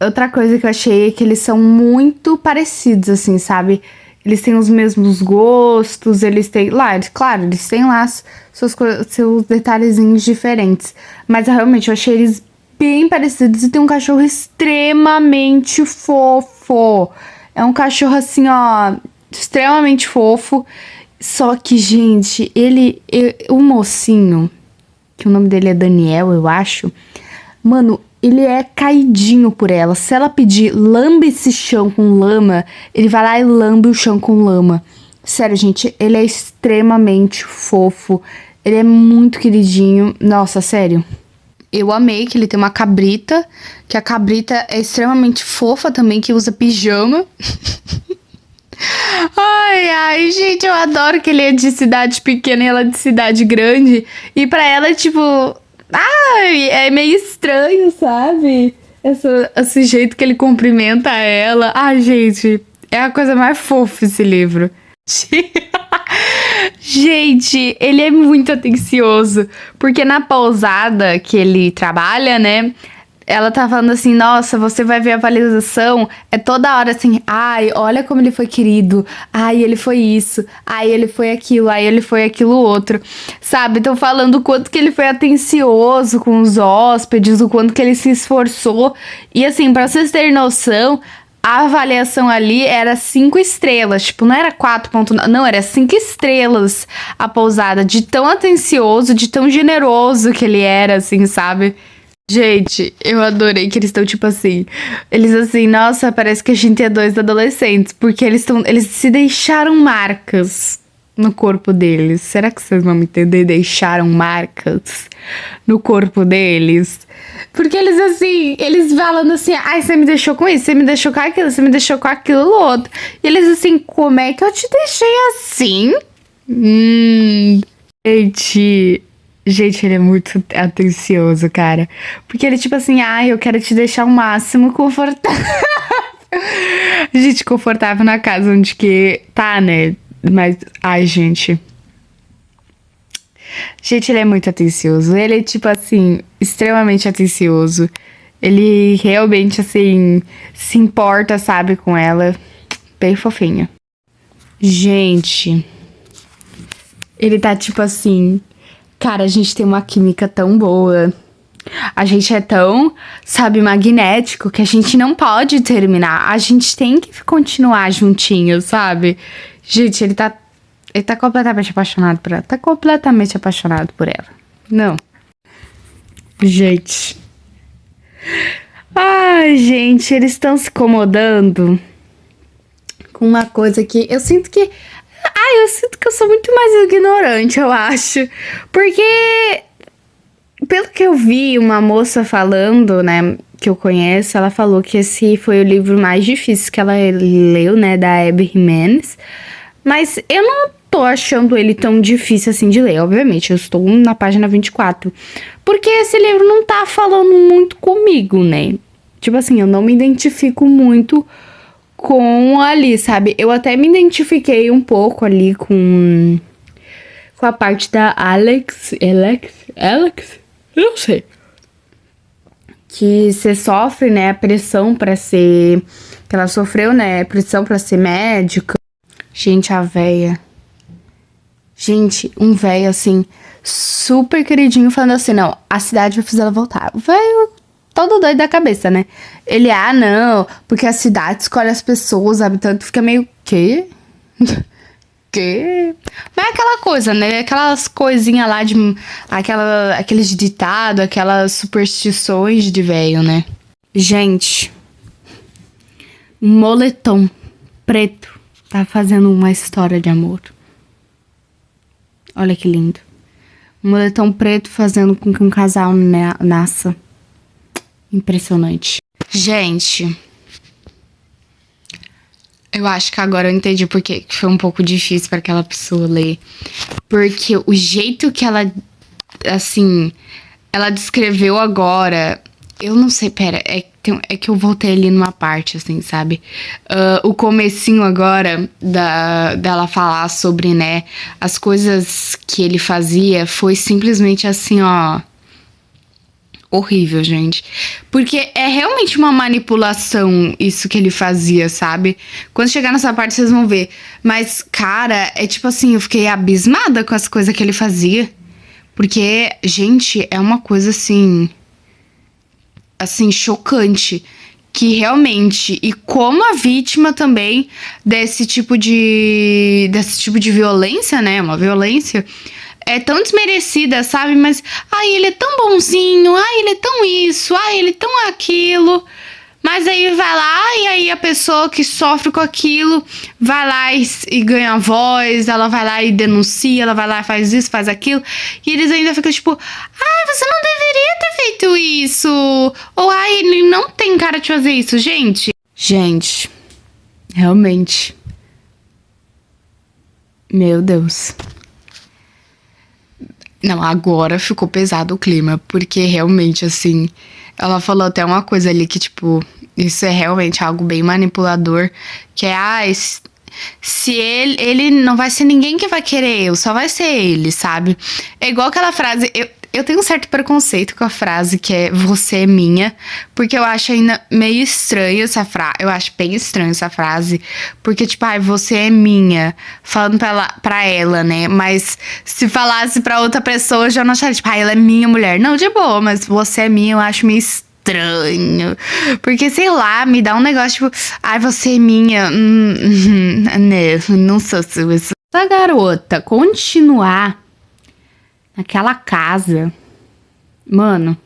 outra coisa que eu achei é que eles são muito parecidos, assim, sabe? Eles têm os mesmos gostos, eles têm... Claro, eles têm lá seus detalhezinhos diferentes. Mas realmente eu achei eles bem parecidos e tem um cachorro extremamente fofo. É um cachorro assim, ó, extremamente fofo. Só que, gente, o mocinho, que o nome dele é Daniel, eu acho. Mano, ele é caidinho por ela. Se ela pedir lambe esse chão com lama, ele vai lá e lambe o chão com lama. Sério, gente, ele é extremamente fofo. Ele é muito queridinho. Nossa, sério. Eu amei que ele tem uma cabrita, que a cabrita é extremamente fofa também, que usa pijama. Ai, gente, eu adoro que ele é de cidade pequena e ela é de cidade grande. E pra ela, tipo... Ai, é meio estranho, sabe? Esse jeito que ele cumprimenta ela. Ai, gente, é a coisa mais fofa esse livro. Gente, ele é muito atencioso. Porque na pousada que ele trabalha, né? Ela tá falando assim, nossa, você vai ver a validação. É toda hora assim, ai, olha como ele foi querido. Ai, ele foi isso. Ai, ele foi aquilo. Ai, ele foi aquilo outro. Sabe? Estão falando o quanto que ele foi atencioso com os hóspedes, o quanto que ele se esforçou. E assim, pra vocês terem noção, a avaliação ali era 5 estrelas. Tipo, não era 4.9, não, era 5 estrelas a pousada. De tão atencioso, de tão generoso que ele era, assim, sabe? Gente, eu adorei que eles estão, tipo assim... Eles assim, nossa, parece que a gente é dois adolescentes. Porque eles se deixaram marcas no corpo deles. Será que vocês vão me entender? Deixaram marcas no corpo deles. Porque eles assim, eles falando assim... Ai, você me deixou com isso, você me deixou com aquilo, você me deixou com aquilo outro. E eles assim, como é que eu te deixei assim? Gente, ele é muito atencioso, cara. Porque ele, tipo assim, ai, eu quero te deixar o máximo confortável. Gente, confortável na casa onde que tá, né? Mas, ai, gente. Gente, ele é muito atencioso. Ele é, tipo assim, extremamente atencioso. Ele realmente, assim, se importa, sabe, com ela. Bem fofinho. Gente, ele tá, tipo assim... Cara, a gente tem uma química tão boa. A gente é tão, sabe, magnético que a gente não pode terminar. A gente tem que continuar juntinho, sabe? Gente, ele tá completamente apaixonado por ela. Tá completamente apaixonado por ela. Não. Gente. Ai, gente, eles estão se incomodando com uma coisa que eu sinto que... eu sinto que eu sou muito mais ignorante, eu acho. Porque, pelo que eu vi uma moça falando, né, que eu conheço, ela falou que esse foi o livro mais difícil que ela leu, né, da Abby Jimenez. Mas eu não tô achando ele tão difícil assim de ler, obviamente. Eu estou na página 24. Porque esse livro não tá falando muito comigo, né? Tipo assim, eu não me identifico muito com ali, sabe? Eu até me identifiquei um pouco ali com a parte da Alex? Eu não sei. Que você sofre, né, a pressão pra ser... Que ela sofreu, né, pressão pra ser médica. Gente, a véia... Gente, um véio, assim, super queridinho, falando assim, não, a cidade vai fazer ela voltar. O véio... todo doido da cabeça, né? Ele, não, porque a cidade escolhe as pessoas, o habitante fica meio, quê? Quê? Mas é aquela coisa, né? Aquelas coisinhas lá de... aqueles ditados, aquelas superstições de velho, né? Gente, um moletom preto tá fazendo uma história de amor. Olha que lindo. Um moletom preto fazendo com que um casal nasça. Impressionante. Gente, eu acho que agora eu entendi porque foi um pouco difícil para aquela pessoa ler. Porque o jeito que ela, assim, ela descreveu agora... Eu não sei, pera, é que eu voltei ali numa parte, assim, sabe? O comecinho agora dela falar sobre, né, as coisas que ele fazia foi simplesmente assim, ó... horrível, gente. Porque é realmente uma manipulação isso que ele fazia, sabe? Quando chegar nessa parte, vocês vão ver. Mas, cara, é tipo assim, eu fiquei abismada com as coisas que ele fazia. Porque, gente, é uma coisa assim, chocante. Que realmente, e como a vítima também desse tipo de violência, né? Uma violência é tão desmerecida, sabe? Mas, ai, ele é tão bonzinho, ai, ele é tão isso, ai, ele é tão aquilo. Mas aí vai lá e aí a pessoa que sofre com aquilo vai lá e ganha voz, ela vai lá e denuncia, ela vai lá e faz isso, faz aquilo. E eles ainda ficam tipo, ai, você não deveria ter feito isso. Ou, ai, ele não tem cara de fazer isso, gente. Gente, realmente. Meu Deus. Não, agora ficou pesado o clima, porque realmente, assim, ela falou até uma coisa ali que, tipo, isso é realmente algo bem manipulador, que é, se ele não vai ser ninguém que vai querer eu, só vai ser ele, sabe? É igual aquela frase, eu tenho um certo preconceito com a frase que é você é minha, porque eu acho ainda meio estranho essa frase, eu acho bem estranho essa frase, porque tipo, você é minha, falando pra ela, né, mas se falasse pra outra pessoa, eu já não acharia, tipo, ela é minha mulher, não, de boa, mas você é minha, eu acho meio estranho, porque sei lá, me dá um negócio tipo, você é minha, não sou sua. Se a garota continuar naquela casa, mano,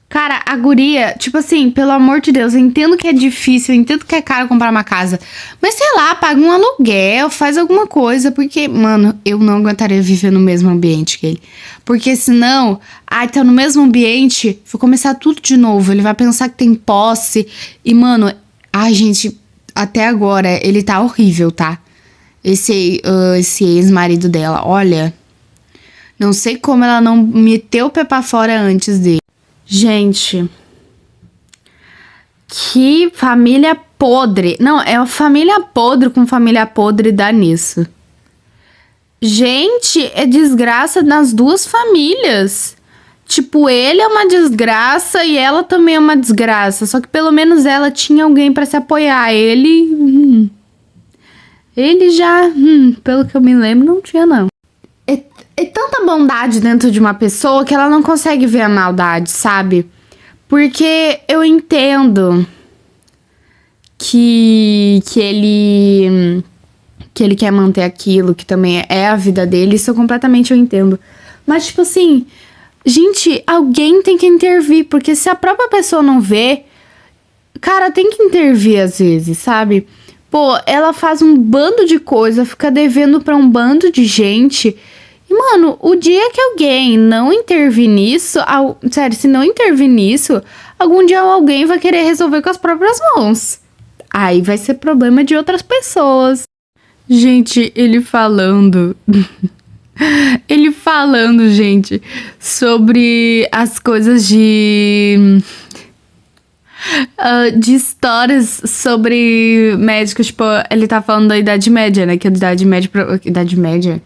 cara, a guria, tipo assim, pelo amor de Deus, eu entendo que é difícil, eu entendo que é caro comprar uma casa, mas sei lá, paga um aluguel, faz alguma coisa, porque, mano, eu não aguentaria viver no mesmo ambiente que ele, porque senão, tá no mesmo ambiente, vou começar tudo de novo, ele vai pensar que tem posse, e, mano, gente, até agora, ele tá horrível, tá? Esse ex-marido dela, olha, não sei como ela não meteu o pé pra fora antes dele. Gente, que família podre. Não, é uma família podre com família podre dá nisso. Gente, é desgraça nas duas famílias. Tipo, ele é uma desgraça e ela também é uma desgraça. Só que pelo menos ela tinha alguém pra se apoiar. Ele já, pelo que eu me lembro, não tinha não. É tanta bondade dentro de uma pessoa que ela não consegue ver a maldade, sabe? Porque eu entendo que ele quer manter aquilo, que também é a vida dele, isso eu entendo. Mas, tipo assim, gente, alguém tem que intervir, porque se a própria pessoa não vê, cara, tem que intervir às vezes, sabe? Pô, ela faz um bando de coisa, fica devendo pra um bando de gente. E, mano, o dia que alguém não intervir nisso, sério, se não intervir nisso, algum dia alguém vai querer resolver com as próprias mãos. Aí vai ser problema de outras pessoas. Gente, ele falando, gente, sobre as coisas de histórias sobre médicos, tipo, ele tá falando da Idade Média, né, que a Idade Média...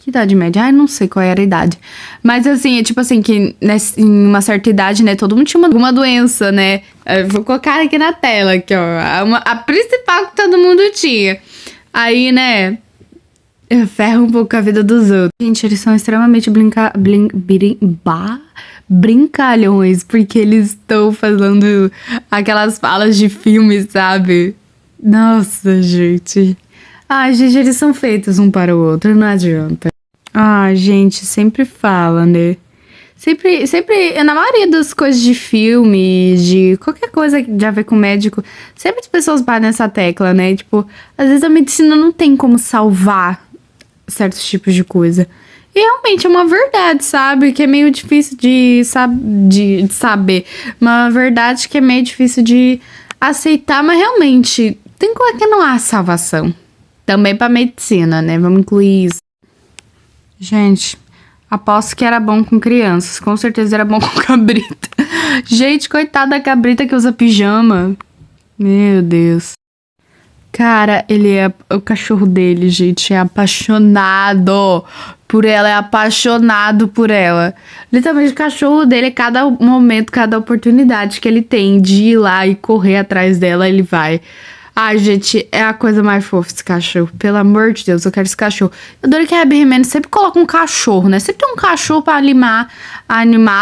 Que idade média? Ai, não sei qual era a idade. Mas assim, é tipo assim, que em uma certa idade, né, todo mundo tinha alguma doença, né? Eu vou colocar aqui na tela, aqui, ó. A principal que todo mundo tinha. Aí, né, ferra um pouco a vida dos outros. Gente, eles são extremamente brincalhões, porque eles estão falando aquelas falas de filme, sabe? Nossa, gente. Gente, eles são feitos um para o outro, não adianta. Gente, sempre fala, né? Sempre, na maioria das coisas de filme, de qualquer coisa que já vê com médico, sempre as pessoas batem nessa tecla, né? Tipo, às vezes a medicina não tem como salvar certos tipos de coisa. E realmente é uma verdade, sabe? Que é meio difícil de saber. Uma verdade que é meio difícil de aceitar, mas realmente tem coisa que não há salvação. Também pra medicina, né? Vamos incluir isso. Gente, aposto que era bom com crianças. Com certeza era bom com cabrita. Gente, coitada da cabrita que usa pijama. Meu Deus. Cara, o cachorro dele, gente, é apaixonado por ela, é apaixonado por ela. Literalmente, o cachorro dele, cada momento, cada oportunidade que ele tem de ir lá e correr atrás dela, ele vai. Ai, gente, é a coisa mais fofa esse cachorro. Pelo amor de Deus, eu quero esse cachorro. Eu adoro que a Abby Jimenez sempre coloca um cachorro, né? Sempre tem um cachorro pra animar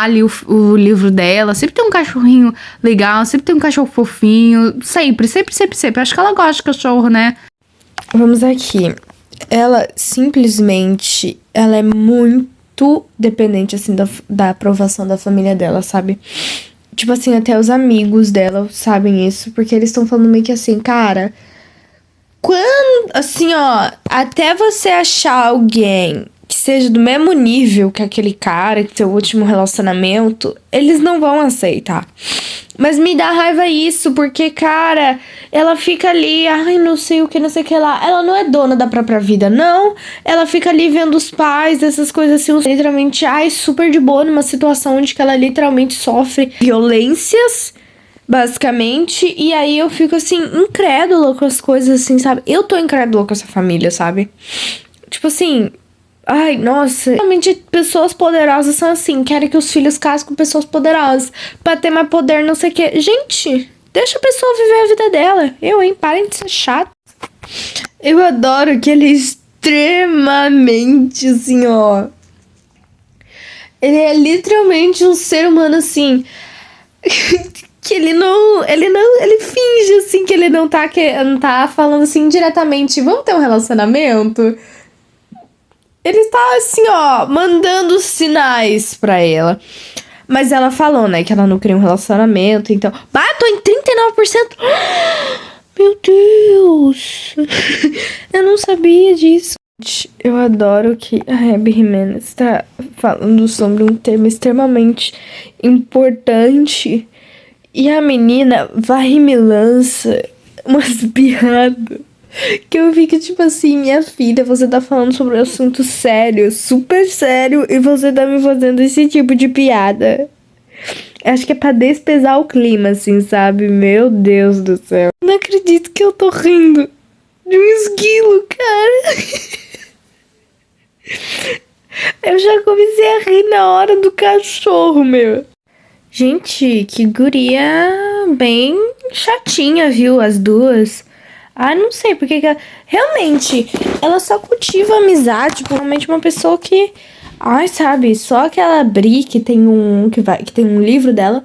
ali o livro dela. Sempre tem um cachorrinho legal, sempre tem um cachorro fofinho. Sempre, sempre, sempre, sempre. Acho que ela gosta de cachorro, né? Vamos aqui. Ela simplesmente, ela é muito dependente, assim, da aprovação da família dela, sabe? Tipo assim, até os amigos dela sabem isso, porque eles estão falando meio que assim, cara, quando, assim, ó, até você achar alguém que seja do mesmo nível que aquele cara, que seu último relacionamento, eles não vão aceitar. Mas me dá raiva isso, porque, cara, ela fica ali, ai, não sei o que, não sei o que lá. Ela não é dona da própria vida, não. Ela fica ali vendo os pais, essas coisas assim, literalmente, ai, super de boa, numa situação onde que ela literalmente sofre violências, basicamente. E aí eu fico, assim, incrédula com as coisas, assim, sabe? Eu tô incrédula com essa família, sabe? Tipo assim... Ai, nossa. Realmente, pessoas poderosas são assim. Querem que os filhos casem com pessoas poderosas. Pra ter mais poder, não sei o quê. Gente, deixa a pessoa viver a vida dela. Hein? Parem de ser chato. Eu adoro que ele é extremamente, assim, ó. Ele é literalmente um ser humano, assim... que ele finge, assim, que ele não tá falando, assim, diretamente. Vamos ter um relacionamento? Ele tá assim, ó, mandando sinais pra ela. Mas ela falou, né, que ela não queria um relacionamento, então... tô em 39%! Meu Deus! Eu não sabia disso. Eu adoro que a Abby Jimenez tá falando sobre um tema extremamente importante. E a menina vai e me lança umas piadas. Que eu vi que, tipo assim, minha filha, você tá falando sobre um assunto sério, super sério, e você tá me fazendo esse tipo de piada. Acho que é pra despesar o clima, assim, sabe? Meu Deus do céu. Não acredito que eu tô rindo de um esquilo, cara. Eu já comecei a rir na hora do cachorro, meu. Gente, que guria bem chatinha, viu? As duas. Ah, não sei, porque realmente ela só cultiva amizade, tipo, realmente uma pessoa que, ai, sabe, só aquela Bri que tem que tem um livro dela,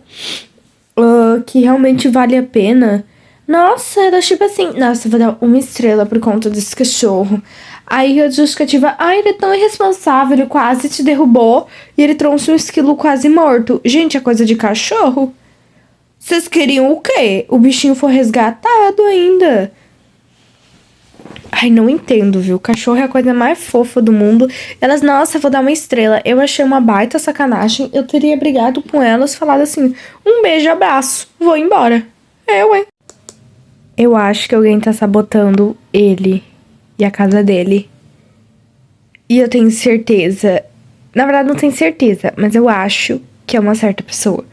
que realmente vale a pena. Nossa, ela tipo assim, nossa, eu vou dar 1 estrela por conta desse cachorro. Aí a justificativa, ai, ele é tão irresponsável, ele quase te derrubou e ele trouxe um esquilo quase morto. Gente, é coisa de cachorro? Vocês queriam o quê? O bichinho foi resgatado ainda. Ai, não entendo, viu? Cachorro é a coisa mais fofa do mundo. Elas, nossa, vou dar 1 estrela. Eu achei uma baita sacanagem. Eu teria brigado com elas, falado assim, um beijo, abraço, vou embora. Hein? Eu acho que alguém tá sabotando ele e a casa dele. E eu tenho certeza. Na verdade, não tenho certeza, mas eu acho que é uma certa pessoa.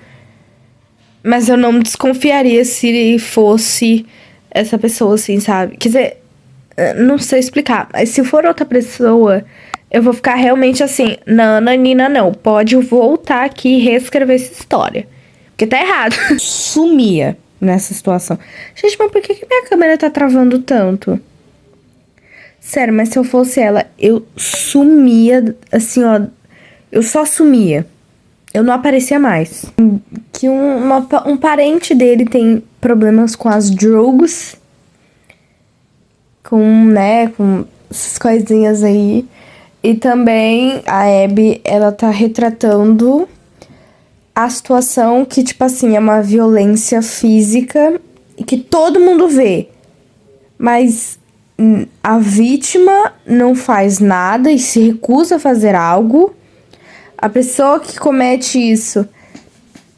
Mas eu não desconfiaria se fosse essa pessoa, assim, sabe? Quer dizer, não sei explicar, mas se for outra pessoa, eu vou ficar realmente assim, não, Nanina, não, pode voltar aqui e reescrever essa história, porque tá errado. Sumia nessa situação. Gente, mas por que minha câmera tá travando tanto? Sério, mas se eu fosse ela, eu sumia, assim, ó, eu só sumia. Eu não aparecia mais. Que um parente dele tem problemas com as drogas, com essas coisinhas aí. E também a Abby, ela tá retratando a situação que, tipo assim, é uma violência física e que todo mundo vê. Mas a vítima não faz nada e se recusa a fazer algo. A pessoa que comete isso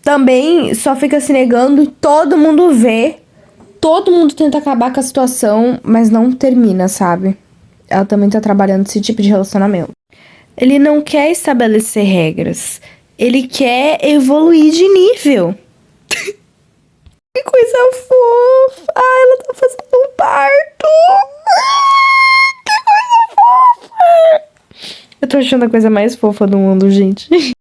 também só fica se negando e todo mundo vê. Todo mundo tenta acabar com a situação, mas não termina, sabe? Ela também tá trabalhando esse tipo de relacionamento. Ele não quer estabelecer regras. Ele quer evoluir de nível. Que coisa fofa. Ai, ela tá fazendo um parto. Que coisa fofa. Eu tô achando a coisa mais fofa do mundo, gente. Ele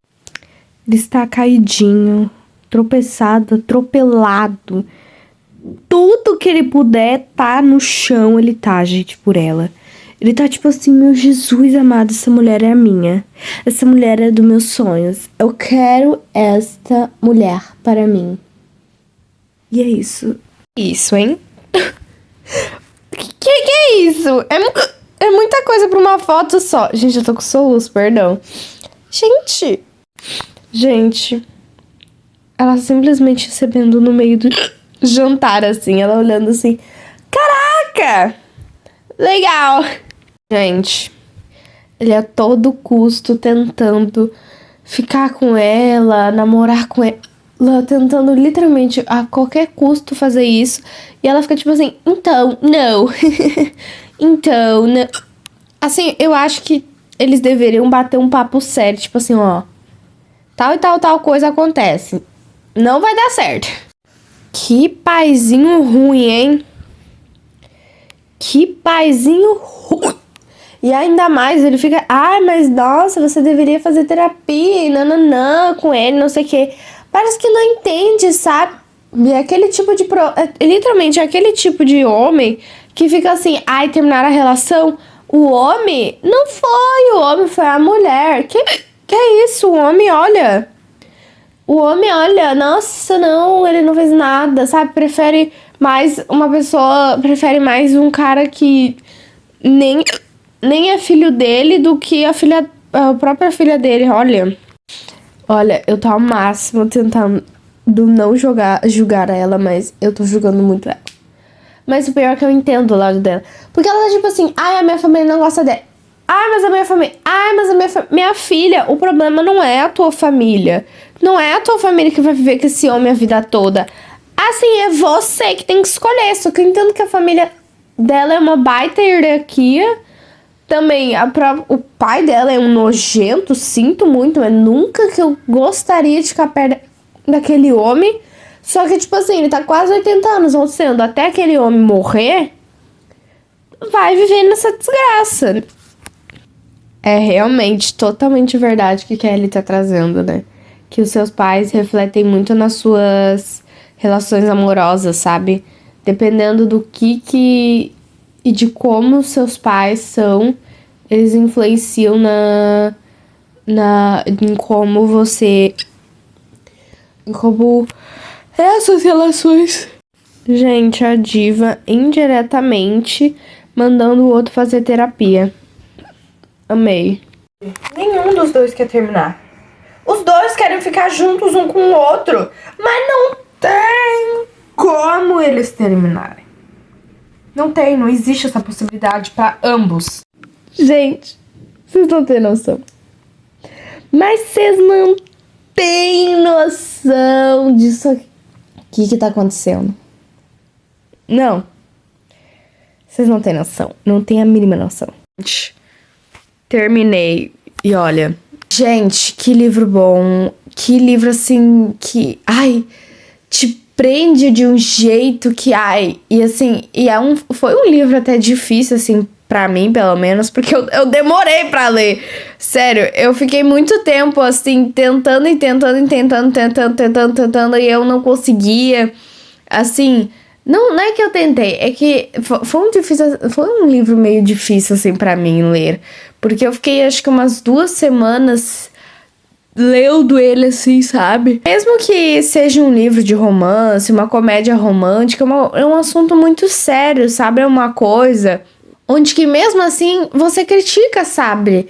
está caidinho, tropeçado, atropelado. Tudo que ele puder tá no chão, ele tá, gente, por ela. Ele tá tipo assim, meu Jesus amado, essa mulher é a minha. Essa mulher é dos meus sonhos. Eu quero esta mulher para mim. E é isso. Isso, hein? que é isso? É muita coisa pra uma foto só. Gente, eu tô com soluço, perdão. Gente. Ela simplesmente recebendo no meio do jantar, assim. Ela olhando assim. Caraca! Legal! Gente, ele a todo custo tentando ficar com ela, namorar com ela, tentando literalmente a qualquer custo fazer isso. E ela fica tipo assim, então, não. Então, não. Assim, eu acho que eles deveriam bater um papo sério, tipo assim, ó. Tal e tal coisa acontece. Não vai dar certo. Que paizinho ruim, hein? Que paizinho ruim. E ainda mais, ele fica... Ai, mas nossa, você deveria fazer terapia. Nananã, com ele, não sei o quê. Parece que não entende, sabe? É aquele tipo de... Literalmente, é aquele tipo de homem que fica assim... Ai, terminar a relação. O homem não foi o homem, foi a mulher. Que é isso? O homem olha... Nossa, não, ele não fez nada, sabe? Prefere mais uma pessoa, prefere mais um cara que nem é filho dele do que a própria filha dele, Olha, eu tô ao máximo tentando não julgar ela, mas eu tô julgando muito ela. Mas o pior é que eu entendo o lado dela. Porque ela tá tipo assim, ai, a minha família não gosta dela. Ai, mas a minha família... Ai, mas a minha filha, o problema não é a tua família. Não é a tua família que vai viver com esse homem a vida toda. Assim, é você que tem que escolher. Só que eu entendo que a família dela é uma baita hierarquia. Também, o pai dela é um nojento, sinto muito, mas nunca que eu gostaria de ficar perto daquele homem. Só que, tipo assim, ele tá quase 80 anos, ou sendo, até aquele homem morrer, vai viver nessa desgraça. É realmente totalmente verdade que Kelly tá trazendo, né? Que os seus pais refletem muito nas suas relações amorosas, sabe? Dependendo do que e de como os seus pais são, eles influenciam em como você... Em como essas relações... Gente, a diva indiretamente mandando o outro fazer terapia. Amei. Nenhum dos dois quer terminar. Os dois querem ficar juntos um com o outro, mas não tem como eles terminarem. Não existe essa possibilidade pra ambos. Gente, vocês não têm noção. Mas vocês não têm noção disso aqui que tá acontecendo. Não. Vocês não têm noção. Não têm a mínima noção. Terminei. E olha... Gente, que livro bom. Que livro, assim, que... Ai, te prende de um jeito que... Ai, e assim... foi um livro até difícil, assim, pra mim, pelo menos. Porque eu demorei pra ler. Sério, eu fiquei muito tempo, assim, tentando. E eu não conseguia. Assim... Não é que eu tentei, é que foi um livro meio difícil, assim, pra mim ler. Porque eu fiquei, acho que umas 2 semanas lendo ele, assim, sabe? Mesmo que seja um livro de romance, uma comédia romântica, é um assunto muito sério, sabe? É uma coisa onde que mesmo assim você critica, sabe?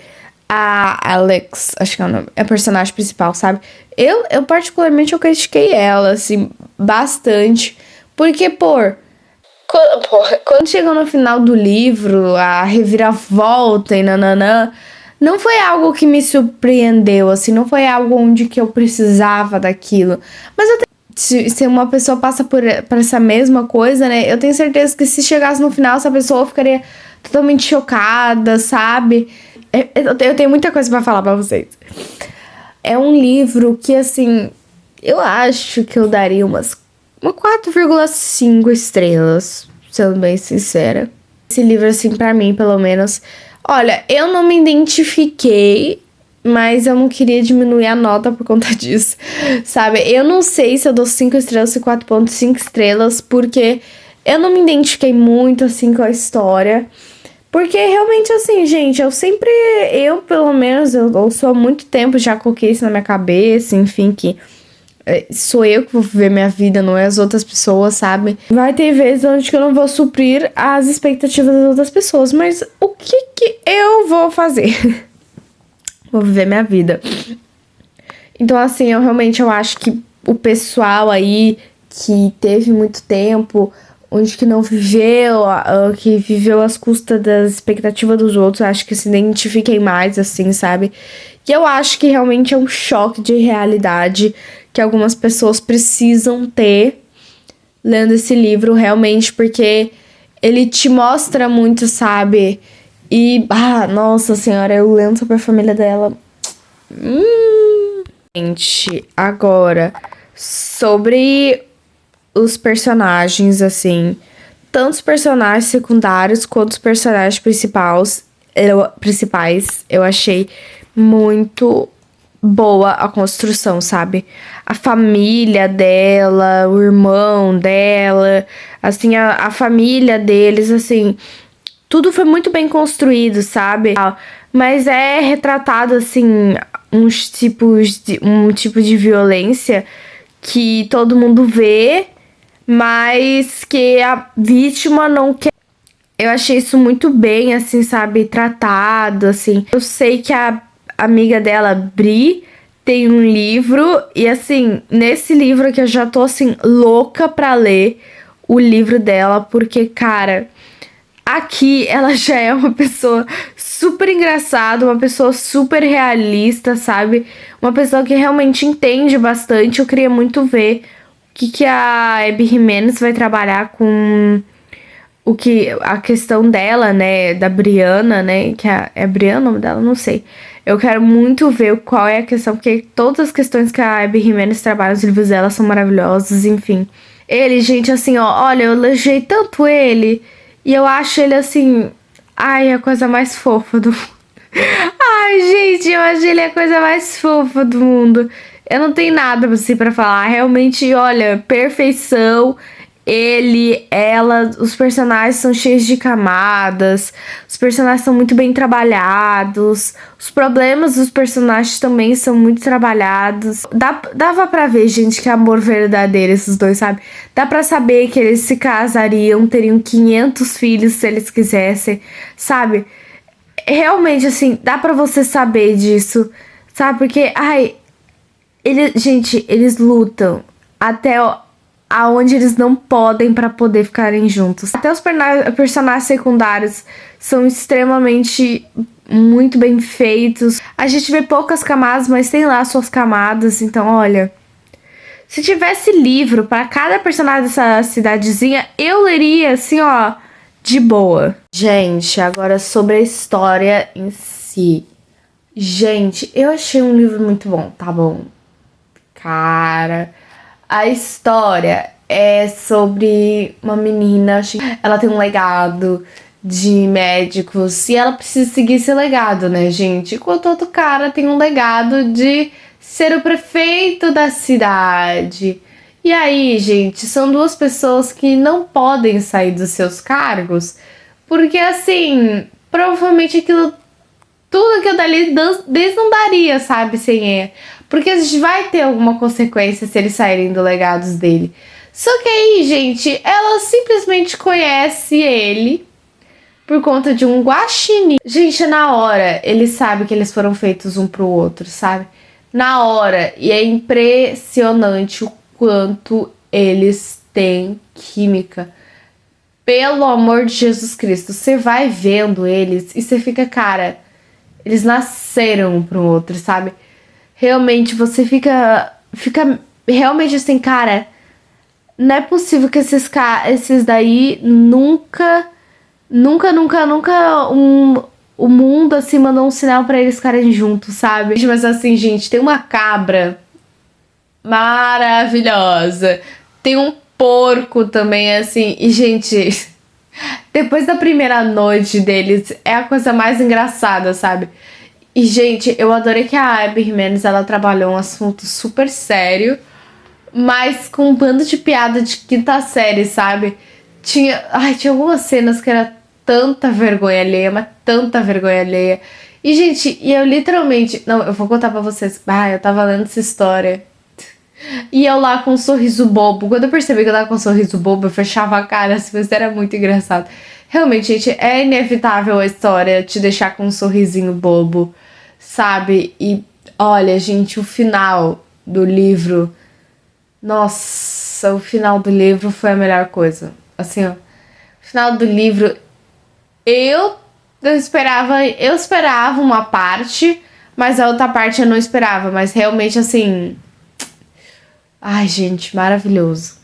A Alex, acho que é o nome, é a personagem principal, sabe? Eu particularmente, eu critiquei ela, assim, bastante. Porque, quando chegou no final do livro, a reviravolta e nananã, não foi algo que me surpreendeu, assim, não foi algo onde que eu precisava daquilo. Mas se uma pessoa passa por essa mesma coisa, né, eu tenho certeza que se chegasse no final, essa pessoa ficaria totalmente chocada, sabe? Eu tenho muita coisa pra falar pra vocês. É um livro que, assim, eu acho que eu daria umas uma 4,5 estrelas, sendo bem sincera. Esse livro, assim, pra mim, pelo menos... Olha, eu não me identifiquei, mas eu não queria diminuir a nota por conta disso, sabe? Eu não sei se eu dou 5 estrelas ou 4,5 estrelas, porque eu não me identifiquei muito, assim, com a história. Porque realmente, assim, gente, eu pelo menos, eu ouço há muito tempo, já coloquei isso na minha cabeça, enfim, que sou eu que vou viver minha vida, não é as outras pessoas, sabe? Vai ter vezes onde que eu não vou suprir as expectativas das outras pessoas, mas o que eu vou fazer? Vou viver minha vida. Então, assim, eu acho que o pessoal aí que teve muito tempo, onde que não viveu, que viveu às custas das expectativas dos outros, acho que se identifiquem mais, assim, sabe? E eu acho que realmente é um choque de realidade que algumas pessoas precisam ter lendo esse livro, realmente, porque ele te mostra muito, sabe? E, nossa senhora, eu lendo sobre a família dela. Gente, agora, sobre os personagens, assim, tanto os personagens secundários quanto os personagens principais, eu achei muito boa a construção, sabe? A família dela, o irmão dela, assim, a família deles, assim, tudo foi muito bem construído, sabe? Mas é retratado, assim, um tipo de violência que todo mundo vê, mas que a vítima não quer. Eu achei isso muito bem, assim, sabe, tratado, assim. Eu sei que a amiga dela, Bri, tem um livro, e assim, nesse livro aqui eu já tô, assim, louca pra ler o livro dela, porque, cara, aqui ela já é uma pessoa super engraçada, uma pessoa super realista, sabe? Uma pessoa que realmente entende bastante. Eu queria muito ver o que a Abby Jimenez vai trabalhar com a questão dela, né, da Brianna, né, que é Brianna o nome dela? Não sei. Eu quero muito ver qual é a questão, porque todas as questões que a Abby Jimenez trabalha nos livros dela são maravilhosas, enfim. Ele, gente, assim, ó, olha, eu elogiei tanto ele, e eu acho ele, assim, a coisa mais fofa do mundo. Ai, gente, eu acho ele a coisa mais fofa do mundo. Eu não tenho nada assim pra falar. Realmente, olha, perfeição. Ele, ela, os personagens são cheios de camadas. Os personagens são muito bem trabalhados. Os problemas dos personagens também são muito trabalhados. Dava pra ver, gente, que é amor verdadeiro esses dois, sabe? Dá pra saber que eles se casariam, teriam 500 filhos se eles quisessem, sabe? Realmente, assim, dá pra você saber disso, sabe? Porque, gente, eles lutam até aonde eles não podem pra poder ficarem juntos. Até os personagens secundários são extremamente muito bem feitos. A gente vê poucas camadas, mas tem lá suas camadas. Então, olha, se tivesse livro pra cada personagem dessa cidadezinha, eu leria assim, ó, de boa. Gente, agora sobre a história em si. Gente, eu achei um livro muito bom, tá bom? Cara, a história é sobre uma menina, ela tem um legado de médicos e ela precisa seguir esse legado, né, gente? Enquanto outro cara tem um legado de ser o prefeito da cidade. E aí, gente, são duas pessoas que não podem sair dos seus cargos, porque assim, provavelmente tudo aquilo dali eles não daria, sabe, sem ele. Porque a gente vai ter alguma consequência se eles saírem do legados dele. Só que aí, gente, ela simplesmente conhece ele por conta de um guaxinim. Gente, na hora, ele sabe que eles foram feitos um pro outro, sabe? Na hora. E é impressionante o quanto eles têm química. Pelo amor de Jesus Cristo. Você vai vendo eles e você fica, cara, eles nasceram um pro outro, sabe? Realmente você fica realmente assim, cara, não é possível que esses daí nunca o mundo assim mandou um sinal pra eles ficarem juntos, sabe? Mas assim, gente, tem uma cabra maravilhosa, tem um porco também, assim. E, gente, depois da primeira noite deles, é a coisa mais engraçada, sabe? E, gente, eu adorei que a Abby Jimenez, ela trabalhou um assunto super sério, mas com um bando de piada de quinta série, sabe? Tinha algumas cenas que era tanta vergonha alheia, mas tanta vergonha alheia. E, gente, eu literalmente... Não, eu vou contar pra vocês. Eu tava lendo essa história. E eu lá com um sorriso bobo. Quando eu percebi que eu tava com um sorriso bobo, eu fechava a cara, assim, mas era muito engraçado. Realmente, gente, é inevitável a história te deixar com um sorrisinho bobo, sabe? E, olha, gente, o final do livro... Nossa, o final do livro foi a melhor coisa. Assim, ó, o final do livro, eu esperava uma parte, mas a outra parte eu não esperava. Mas realmente, assim... Ai, gente, maravilhoso.